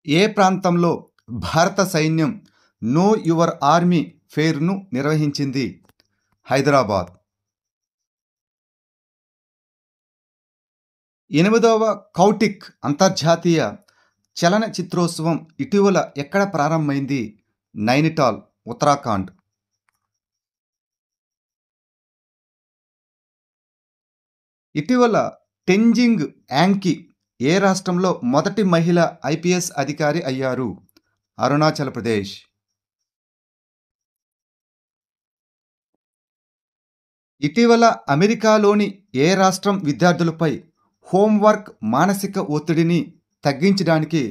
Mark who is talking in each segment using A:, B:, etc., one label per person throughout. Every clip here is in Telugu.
A: ఏ ప్రాంతంలో భారత సైన్యం నో యువర్ ఆర్మీ ఫెయిర్‌ను నిర్వహించింది? హైదరాబాద్. 8వ కౌటిక్ అంతర్జాతీయ చలనచిత్రోత్సవం ఇటీవల ఎక్కడ ప్రారంభమైంది? నైనిటాల్, ఉత్తరాఖండ్. ఇటీవల టెంజింగ్ యాంగ్‌కి ఏ రాష్ట్రంలో మొదటి మహిళ ఐపీఎస్ అధికారి అయ్యారు? అరుణాచల్ ప్రదేశ్. ఇటీవల అమెరికాలోని ఏ రాష్ట్రం విద్యార్థులపై హోంవర్క్ మానసిక ఒత్తిడిని తగ్గించడానికి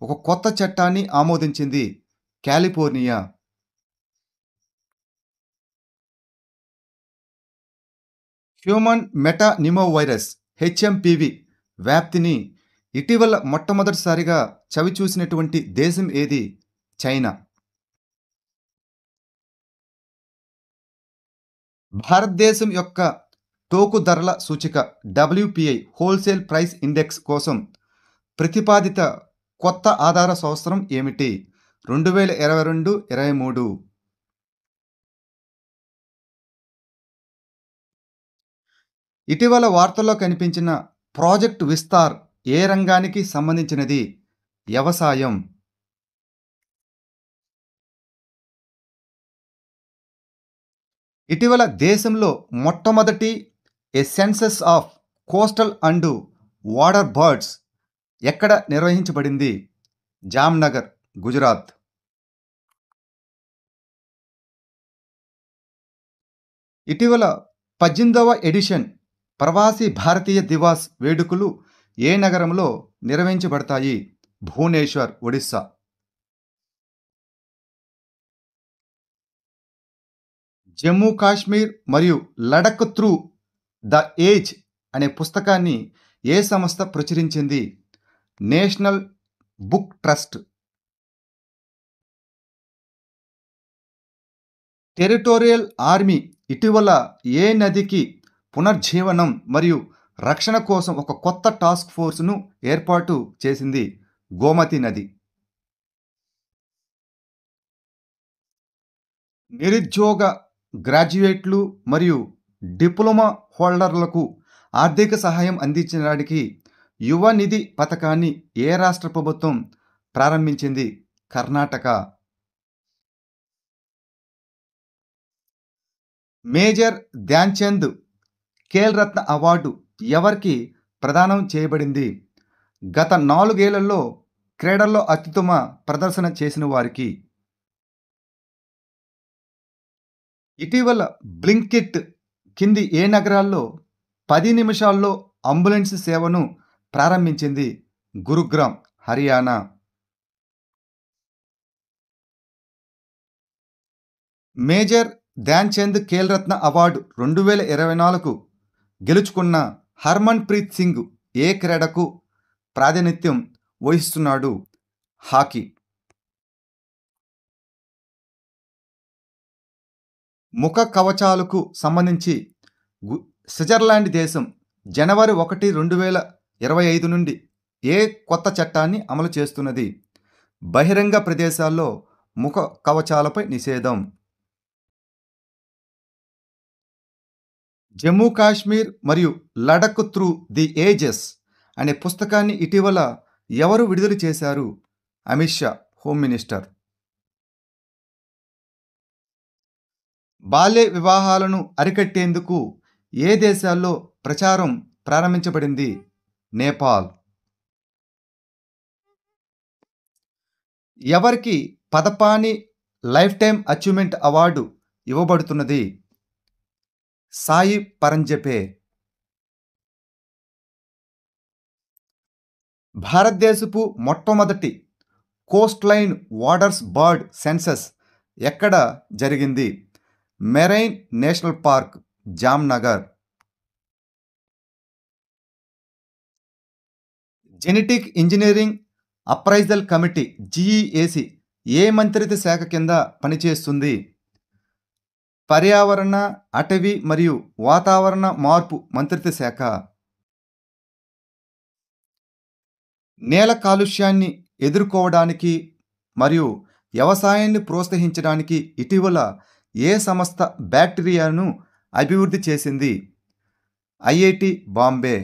A: ఒక కొత్త చట్టాన్ని ఆమోదించింది? కాలిఫోర్నియా. హ్యూమన్ మెటానిమోవైరస్ హెచ్ఎంపివి వ్యాప్తిని ఇటీవల మొట్టమొదటిసారిగా చవిచూసినటువంటి దేశం ఏది? చైనా. భారతదేశం యొక్క టోకు ధరల సూచిక డబ్ల్యూపీఐ హోల్సేల్ ప్రైస్ ఇండెక్స్ కోసం ప్రతిపాదిత కొత్త ఆధార సంవత్సరం ఏమిటి? 2022-23. ఇటీవల వార్తల్లో కనిపించిన ప్రాజెక్ట్ విస్తార్ ఏ రంగానికి సంబంధించినది? వ్యవసాయం. ఇటీవల దేశంలో మొట్టమొదటి ఏ census of coastal and water birds ఎక్కడ నిర్వహించబడింది? జామ్నగర్, గుజరాత్. ఇటీవల 18వ ఎడిషన్ ప్రవాసీ భారతీయ దివాస్ వేడుకలు ఏ నగరంలో నిర్వహించబడతాయి? భువనేశ్వర్, ఒడిస్సా. జమ్మూ కాశ్మీర్ మరియు లడఖ్ త్రూ ద ఏజ్ అనే పుస్తకాన్ని ఏ సంస్థ ప్రచురించింది? National book trust. Territorial army ఇటీవల ఏ నదికి పునర్జీవనం మరియు రక్షణ కోసం ఒక కొత్త టాస్క్ ఫోర్స్ను ఏర్పాటు చేసింది? గోమతి నది. నిరుద్యోగ గ్రాడ్యుయేట్లు మరియు డిప్లొమా హోల్డర్లకు ఆర్థిక సహాయం అందించడానికి యువ నిధి పథకాన్ని ఏ రాష్ట్ర ప్రభుత్వం ప్రారంభించింది? కర్ణాటక. మేజర్ ధ్యాన్చంద్ ఖేల్ రత్న అవార్డు ఎవరికి ప్రదానం చేయబడింది? గత 4 ఏళ్లలో క్రీడల్లో అత్యుత్తమ ప్రదర్శన చేసిన వారికి. ఇటీవల బ్లింకిట్ కింది ఏ నగరాల్లో 10 నిమిషాల్లో అంబులెన్స్ సేవను ప్రారంభించింది? గురుగ్రామ్, హర్యానా. మేజర్ ధ్యాన్చంద్ ఖేల్ రత్న అవార్డు 2024 గెలుచుకున్న హర్మన్ ప్రీత్ సింగ్ ఏ క్రీడకు ప్రాతినిధ్యం వహిస్తున్నాడు? హాకీ. ముఖ కవచాలకు సంబంధించి స్విట్జర్లాండ్ దేశం జనవరి 1, 2025 నుండి ఏ కొత్త చట్టాన్ని అమలు చేస్తున్నది? బహిరంగ ప్రదేశాల్లో ముఖ కవచాలపై నిషేధం. జమ్మూ కాశ్మీర్ మరియు లడఖ్ త్రూ ది ఏజెస్ అనే పుస్తకాన్ని ఇటీవల ఎవరు విడుదల చేశారు? Amit Shah, home minister. బాల్య వివాహాలను అరికట్టేందుకు ఏ దేశాల్లో ప్రచారం ప్రారంభించబడింది? నేపాల్. ఎవరికి Padmapani lifetime achievement award ఇవ్వబడుతున్నది? సాయి పరంజపే. భారతదేశపు మొట్టమొదటి coast line waters bird census ఎక్కడ జరిగింది? Marine national park, Jamnagar. Genetic engineering appraisal committee GEAC ఏ మంత్రిత్వ శాఖ కింద పనిచేస్తుంది? పర్యావరణ, అటవీ మరియు వాతావరణ మార్పు మంత్రిత్వ శాఖ. నేల కాలుష్యాన్ని ఎదుర్కోవడానికి మరియు వ్యవసాయాన్ని ప్రోత్సహించడానికి ఇటీవల ఏ సంస్థ బ్యాక్టీరియాను అభివృద్ధి చేసింది? IIT Bombay.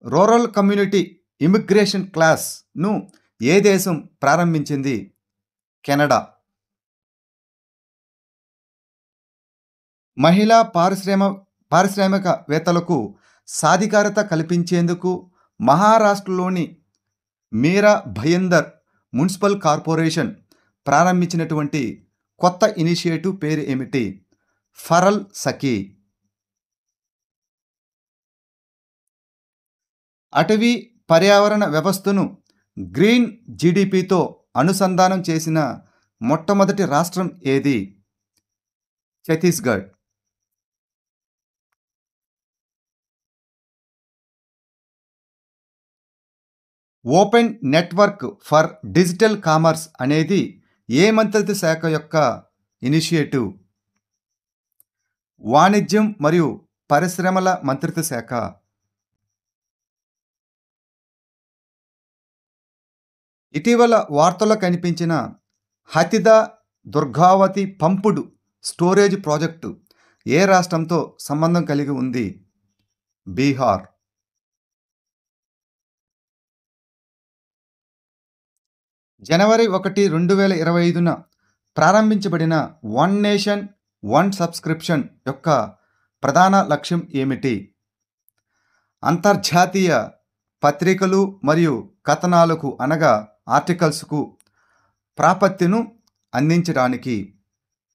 A: Rural community immigration క్లాస్ను ఏ దేశం ప్రారంభించింది? కెనడా. మహిళా పారిశ్రామికవేత్తలకు సాధికారత కల్పించేందుకు మహారాష్ట్రలోని మీరా భయందర్ మున్సిపల్ కార్పొరేషన్ ప్రారంభించినటువంటి కొత్త ఇనిషియేటివ్ పేరు ఏమిటి? ఫరల్ సఖీ. అటవీ పర్యావరణ వ్యవస్థను గ్రీన్ జీడీపీతో అనుసంధానం చేసిన మొట్టమొదటి రాష్ట్రం ఏది? Chhattisgarh. Open network for digital commerce అనేది ఏ మంత్రిత్వ శాఖ యొక్క ఇనిషియేటివ్? వాణిజ్యం మరియు పరిశ్రమల మంత్రిత్వ శాఖ. ఇటీవల వార్తల్లో కనిపించిన హతిద దుర్గావతి పంపుడు స్టోరేజ్ ప్రాజెక్టు ఏ రాష్ట్రంతో సంబంధం కలిగి ఉంది? బీహార్. జనవరి 1, 2025న ప్రారంభించబడిన వన్ నేషన్ వన్ సబ్స్క్రిప్షన్ యొక్క ప్రధాన లక్ష్యం ఏమిటి? అంతర్జాతీయ పత్రికలు మరియు కథనాలకు అనగా ఆర్టికల్స్కు ప్రాప్యతను అందించడానికి.